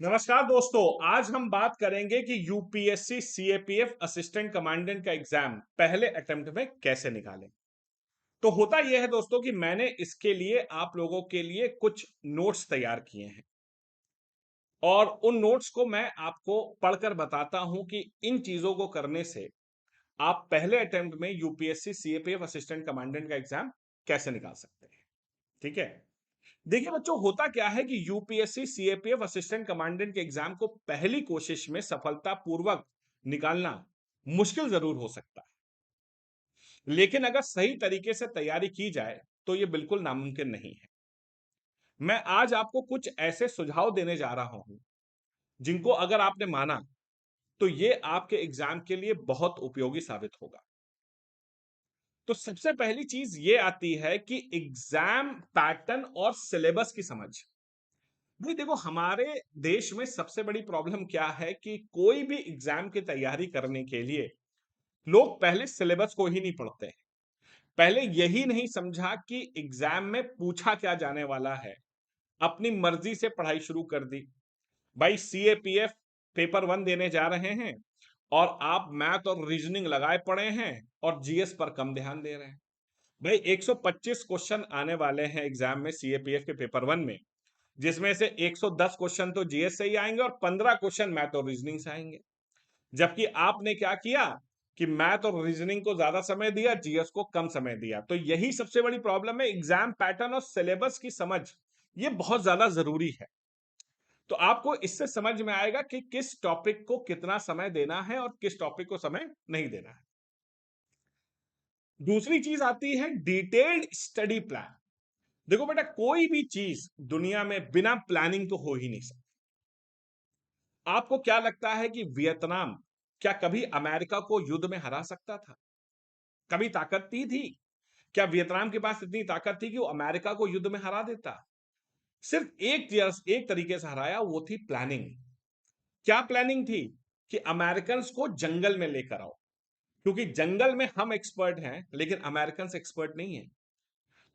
नमस्कार दोस्तों। आज हम बात करेंगे कि यूपीएससी सीएपीएफ असिस्टेंट कमांडेंट का एग्जाम पहले अटेम्प्ट में कैसे निकालें। तो होता यह है दोस्तों कि मैंने इसके लिए आप लोगों के लिए कुछ नोट्स तैयार किए हैं और उन नोट्स को मैं आपको पढ़कर बताता हूं कि इन चीजों को करने से आप पहले अटेम्प्ट में यूपीएससी सीएपीएफ असिस्टेंट कमांडेंट का एग्जाम कैसे निकाल सकते हैं। ठीक है। देखिए बच्चों, होता क्या है कि यूपीएससी सीएपीएफ असिस्टेंट कमांडेंट के एग्जाम को पहली कोशिश में सफलतापूर्वक निकालना मुश्किल जरूर हो सकता है, लेकिन अगर सही तरीके से तैयारी की जाए तो यह बिल्कुल नामुमकिन नहीं है। मैं आज आपको कुछ ऐसे सुझाव देने जा रहा हूं जिनको अगर आपने माना तो यह आपके एग्जाम के लिए बहुत उपयोगी साबित होगा। तो सबसे पहली चीज ये आती है कि एग्जाम पैटर्न और सिलेबस की समझ। भाई देखो, हमारे देश में सबसे बड़ी प्रॉब्लम क्या है कि कोई भी एग्जाम की तैयारी करने के लिए लोग पहले सिलेबस को ही नहीं पढ़ते हैं। पहले यही नहीं समझा कि एग्जाम में पूछा क्या जाने वाला है, अपनी मर्जी से पढ़ाई शुरू कर दी। भाई सीएपीएफ पेपर 1 देने जा रहे हैं और आप मैथ और रीजनिंग लगाए पड़े हैं और जीएस पर कम ध्यान दे रहे हैं। भाई 125 क्वेश्चन आने वाले हैं एग्जाम में सीएपीएफ के पेपर 1 में, जिसमें से 110 क्वेश्चन तो जीएस से ही आएंगे और 15 क्वेश्चन मैथ और रीजनिंग से आएंगे। जबकि आपने क्या किया कि मैथ और रीजनिंग को ज्यादा समय दिया, जीएस को कम समय दिया। तो यही सबसे बड़ी प्रॉब्लम है। एग्जाम पैटर्न और सिलेबस की समझ ये बहुत ज्यादा जरूरी है। तो आपको इससे समझ में आएगा कि किस टॉपिक को कितना समय देना है और किस टॉपिक को समय नहीं देना है। दूसरी चीज आती है डिटेल्ड स्टडी प्लान। देखो बेटा, कोई भी चीज दुनिया में बिना प्लानिंग तो हो ही नहीं सकती। आपको क्या लगता है कि वियतनाम क्या कभी अमेरिका को युद्ध में हरा सकता था? कभी ताकत थी? क्या वियतनाम के पास इतनी ताकत थी कि वो अमेरिका को युद्ध में हरा देता? सिर्फ एक तरीके से हराया, वो थी प्लानिंग। क्या प्लानिंग थी? कि अमेरिकन को जंगल में लेकर आओ, क्योंकि जंगल में हम एक्सपर्ट हैं लेकिन अमेरिकन एक्सपर्ट नहीं है।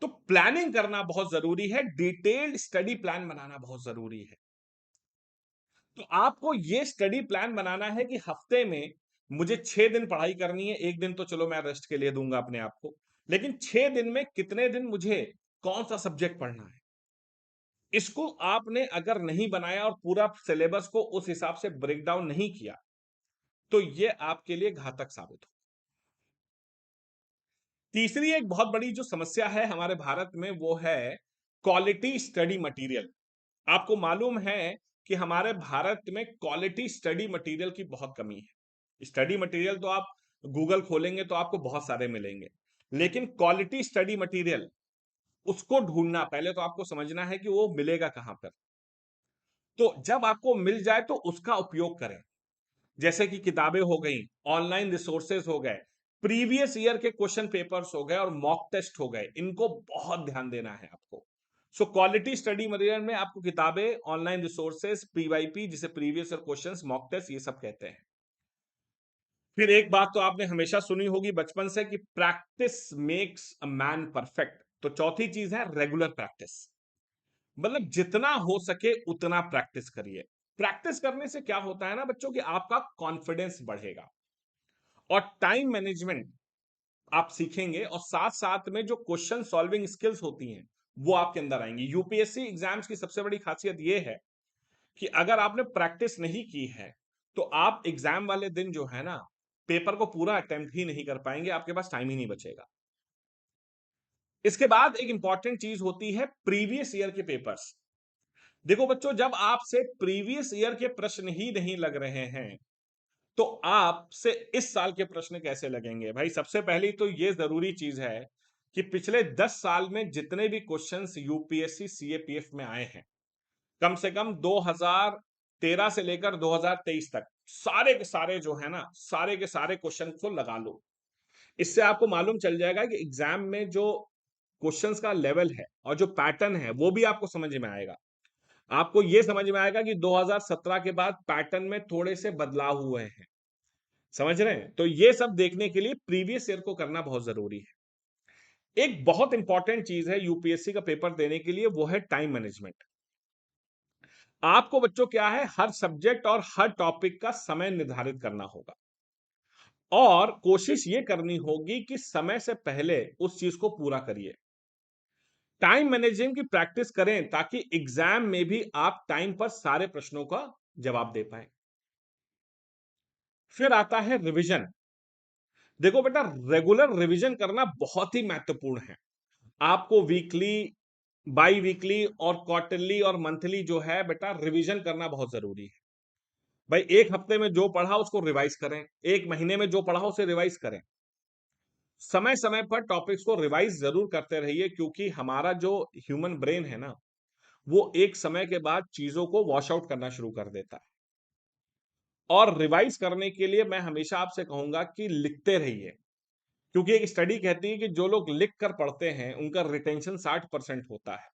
तो प्लानिंग करना बहुत जरूरी है, डिटेल्ड स्टडी प्लान बनाना बहुत जरूरी है। तो आपको ये स्टडी प्लान बनाना है कि हफ्ते में मुझे 6 दिन पढ़ाई करनी है। एक दिन तो चलो मैं रेस्ट के लिए दूंगा अपने आप को, लेकिन 6 दिन में कितने दिन मुझे कौन सा सब्जेक्ट पढ़ना है, इसको आपने अगर नहीं बनाया और पूरा सिलेबस को उस हिसाब से ब्रेक डाउन नहीं किया तो ये आपके लिए घातक साबित हो। तीसरी एक बहुत बड़ी जो समस्या है हमारे भारत में वो है क्वालिटी स्टडी मटेरियल। आपको मालूम है कि हमारे भारत में क्वालिटी स्टडी मटेरियल की बहुत कमी है। स्टडी मटेरियल तो आप गूगल खोलेंगे तो आपको बहुत सारे मिलेंगे, लेकिन क्वालिटी स्टडी मटेरियल उसको ढूंढना, पहले तो आपको समझना है कि वो मिलेगा कहां पर। तो जब आपको मिल जाए तो उसका उपयोग करें। जैसे कि किताबें हो गई, ऑनलाइन रिसोर्सेज हो गए, प्रीवियस ईयर के क्वेश्चन पेपर्स हो गए और मॉक टेस्ट हो गए, इनको बहुत ध्यान देना है आपको। सो क्वालिटी स्टडी मटेरियल में आपको किताबें, ऑनलाइन रिसोर्सेज, पीवाईपी जिसे previous year questions, mock test, ये सब कहते हैं। फिर एक बात तो आपने हमेशा सुनी होगी बचपन से कि practice makes a man perfect. तो चौथी चीज है रेगुलर प्रैक्टिस। मतलब जितना हो सके उतना प्रैक्टिस करिए। प्रैक्टिस करने से क्या होता है ना बच्चों, कि आपका कॉन्फिडेंस बढ़ेगा और टाइम मैनेजमेंट आप सीखेंगे और साथ साथ में जो क्वेश्चन सॉल्विंग स्किल्स होती हैं वो आपके अंदर आएंगी। यूपीएससी एग्जाम्स की सबसे बड़ी खासियत ये है कि अगर आपने प्रैक्टिस नहीं की है तो आप एग्जाम वाले दिन जो है ना, पेपर को पूरा अटेम्प्ट ही नहीं कर पाएंगे, आपके पास टाइम ही नहीं बचेगा। इसके बाद एक इंपॉर्टेंट चीज होती है प्रीवियस ईयर के पेपर्स। देखो बच्चों, जब आपसे प्रीवियस ईयर के प्रश्न ही नहीं लग रहे हैं तो आपसे इस साल के प्रश्न कैसे लगेंगे? भाई सबसे पहली तो ये जरूरी चीज है कि पिछले 10 साल में जितने भी क्वेश्चंस यूपीएससी सीएपीएफ में आए हैं, कम से कम 2013 से लेकर 2023 तक सारे के सारे जो है ना, सारे के सारे क्वेश्चन को लगा लो। इससे आपको मालूम चल जाएगा कि एग्जाम में जो क्वेश्चंस का लेवल है और जो पैटर्न है वो भी आपको समझ में आएगा। आपको यह समझ में आएगा कि 2017 के बाद पैटर्न में थोड़े से बदलाव हुए हैं। समझ रहे हैं? तो ये सब देखने के लिए प्रीवियस ईयर को करना बहुत जरूरी है। एक बहुत इंपॉर्टेंट चीज है यूपीएससी का पेपर देने के लिए, वो है टाइम मैनेजमेंट। आपको बच्चों क्या है, हर सब्जेक्ट और हर टॉपिक का समय निर्धारित करना होगा और कोशिश ये करनी होगी कि समय से पहले उस चीज को पूरा करिए। टाइम मैनेजमेंट की प्रैक्टिस करें ताकि एग्जाम में भी आप टाइम पर सारे प्रश्नों का जवाब दे पाए। फिर आता है रिवीजन। देखो बेटा, रेगुलर रिवीजन करना बहुत ही महत्वपूर्ण है। आपको वीकली, बाई वीकली और क्वार्टरली और मंथली जो है बेटा, रिवीजन करना बहुत जरूरी है। भाई, एक हफ्ते में जो पढ़ा उसको रिवाइज करें, एक महीने में जो पढ़ा उसे रिवाइज करें। समय समय पर टॉपिक्स को रिवाइज जरूर करते रहिए, क्योंकि हमारा जो ह्यूमन ब्रेन है ना, वो एक समय के बाद चीजों को वॉश आउट करना शुरू कर देता है। और रिवाइज करने के लिए मैं हमेशा आपसे कहूंगा कि लिखते रहिए, क्योंकि एक स्टडी कहती है कि जो लोग लिख कर पढ़ते हैं उनका रिटेंशन 60% होता है,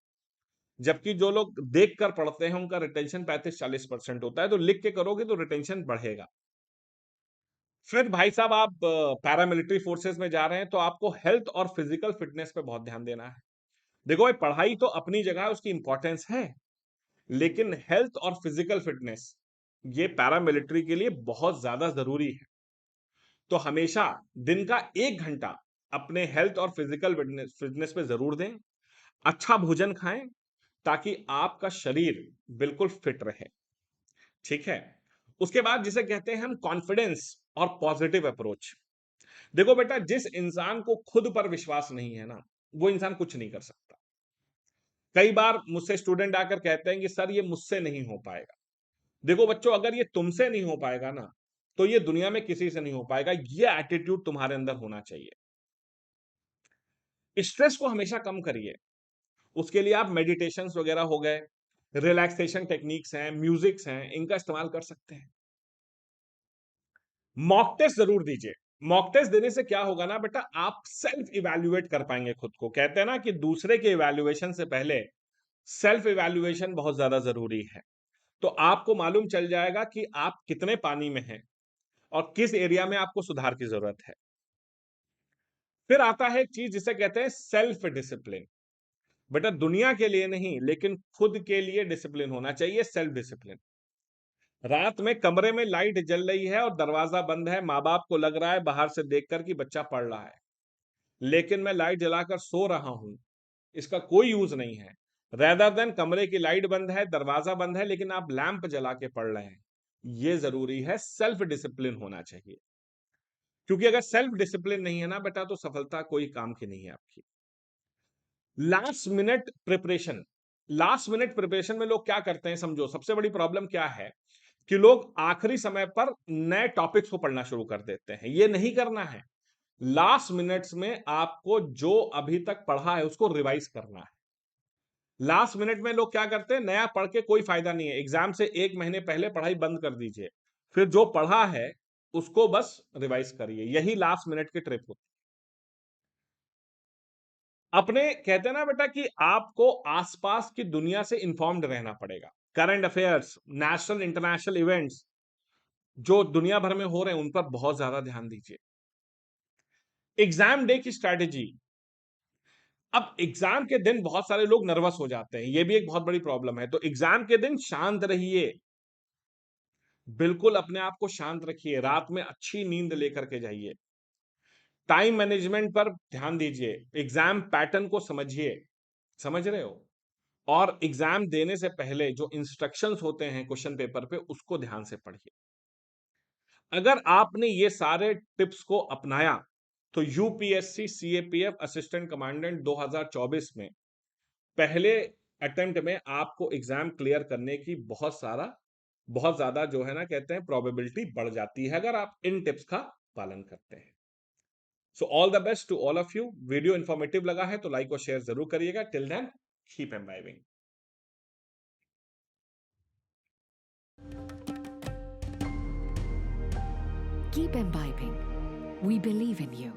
जबकि जो लोग देख कर पढ़ते हैं उनका रिटेंशन 35-40% होता है। तो लिख के करोगे तो रिटेंशन बढ़ेगा। फिर भाई साहब, आप पैरामिलिट्री फोर्सेस में जा रहे हैं तो आपको हेल्थ और फिजिकल फिटनेस पे बहुत ध्यान देना है। देखो भाई, पढ़ाई तो अपनी जगह है, उसकी इंपॉर्टेंस है, लेकिन हेल्थ और फिजिकल फिटनेस ये पैरामिलिट्री के लिए बहुत ज्यादा जरूरी है। तो हमेशा दिन का 1 घंटा अपने हेल्थ और फिजिकल फिटनेस पे जरूर दें। अच्छा भोजन खाएं ताकि आपका शरीर बिल्कुल फिट रहे। ठीक है। उसके बाद जिसे कहते हैं हम कॉन्फिडेंस और पॉजिटिव अप्रोच। देखो बेटा, जिस इंसान को खुद पर विश्वास नहीं है ना, वो इंसान कुछ नहीं कर सकता। कई बार मुझसे स्टूडेंट आकर कहते हैं कि सर ये मुझसे नहीं हो पाएगा। देखो बच्चों, अगर ये तुमसे नहीं हो पाएगा ना, तो ये दुनिया में किसी से नहीं हो पाएगा। ये एटीट्यूड तुम्हारे अंदर होना चाहिए। स्ट्रेस को हमेशा कम करिए। उसके लिए आप मेडिटेशंस वगैरह हो गए, रिलैक्सेशन टेक्निक्स हैं, म्यूजिक्स हैं, इनका इस्तेमाल कर सकते हैं। मॉक टेस्ट जरूर दीजिए। मॉक टेस्ट देने से क्या होगा ना बेटा, आप सेल्फ इवैल्यूएट कर पाएंगे खुद को। कहते हैं ना कि दूसरे के इवैल्यूएशन से पहले सेल्फ इवैल्यूएशन बहुत ज्यादा जरूरी है। तो आपको मालूम चल जाएगा कि आप कितने पानी में हैं और किस एरिया में आपको सुधार की जरूरत है। फिर आता है एक चीज जिसे कहते हैं सेल्फ डिसिप्लिन। बेटा, दुनिया के लिए नहीं लेकिन खुद के लिए डिसिप्लिन होना चाहिए, सेल्फ डिसिप्लिन। रात में कमरे में लाइट जल रही है और दरवाजा बंद है, माँ बाप को लग रहा है बाहर से देखकर कि बच्चा पढ़ रहा है, लेकिन मैं लाइट जलाकर सो रहा हूं, इसका कोई यूज नहीं है। रेदर देन कमरे की लाइट बंद है, दरवाजा बंद है, लेकिन आप लैंप जला के पढ़ रहे हैं। ये जरूरी है, सेल्फ डिसिप्लिन होना चाहिए। क्योंकि अगर सेल्फ डिसिप्लिन नहीं है ना बेटा, तो सफलता कोई काम की नहीं है आपकी। Last minute preparation. Last minute preparation में लोग क्या करते हैं, समझो सबसे बड़ी प्रॉब्लम क्या है, कि लोग आखिरी समय पर नए टॉपिक्स को पढ़ना शुरू कर देते हैं। ये नहीं करना है। लास्ट मिनट्स में आपको जो अभी तक पढ़ा है उसको रिवाइज करना है। लास्ट मिनट में लोग क्या करते हैं, नया पढ़ के कोई फायदा नहीं है। एग्जाम से 1 महीने पहले पढ़ाई बंद कर दीजिए, फिर जो पढ़ा है उसको बस रिवाइज करिए। यही लास्ट मिनट की ट्रिप होती है। अपने कहते हैं ना बेटा कि आपको आसपास की दुनिया से इंफॉर्म्ड रहना पड़ेगा। Current affairs, national international events जो दुनिया भर में हो रहे हैं उन पर बहुत ज्यादा ध्यान दीजिए। एग्जाम डे की स्ट्रैटेजी। अब एग्जाम के दिन बहुत सारे लोग नर्वस हो जाते हैं, ये भी एक बहुत बड़ी प्रॉब्लम है। तो एग्जाम के दिन शांत रहिए, बिल्कुल अपने आप को शांत रखिए, रात में अच्छी नींद लेकर के जाइए। टाइम मैनेजमेंट पर ध्यान दीजिए, एग्जाम पैटर्न को समझिए, समझ रहे हो? और एग्जाम देने से पहले जो इंस्ट्रक्शंस होते हैं क्वेश्चन पेपर पे, उसको ध्यान से पढ़िए। अगर आपने ये सारे टिप्स को अपनाया तो यूपीएससी सीएपीएफ असिस्टेंट कमांडेंट 2024 में पहले अटेम्प्ट में आपको एग्जाम क्लियर करने की बहुत ज्यादा जो है ना, कहते हैं प्रोबेबिलिटी बढ़ जाती है, अगर आप इन टिप्स का पालन करते हैं। So all the best to all of you. Video informative लगा है तो लाइक और शेयर जरूर करिएगा। Till then, keep imbibing. Keep imbibing. We believe in you.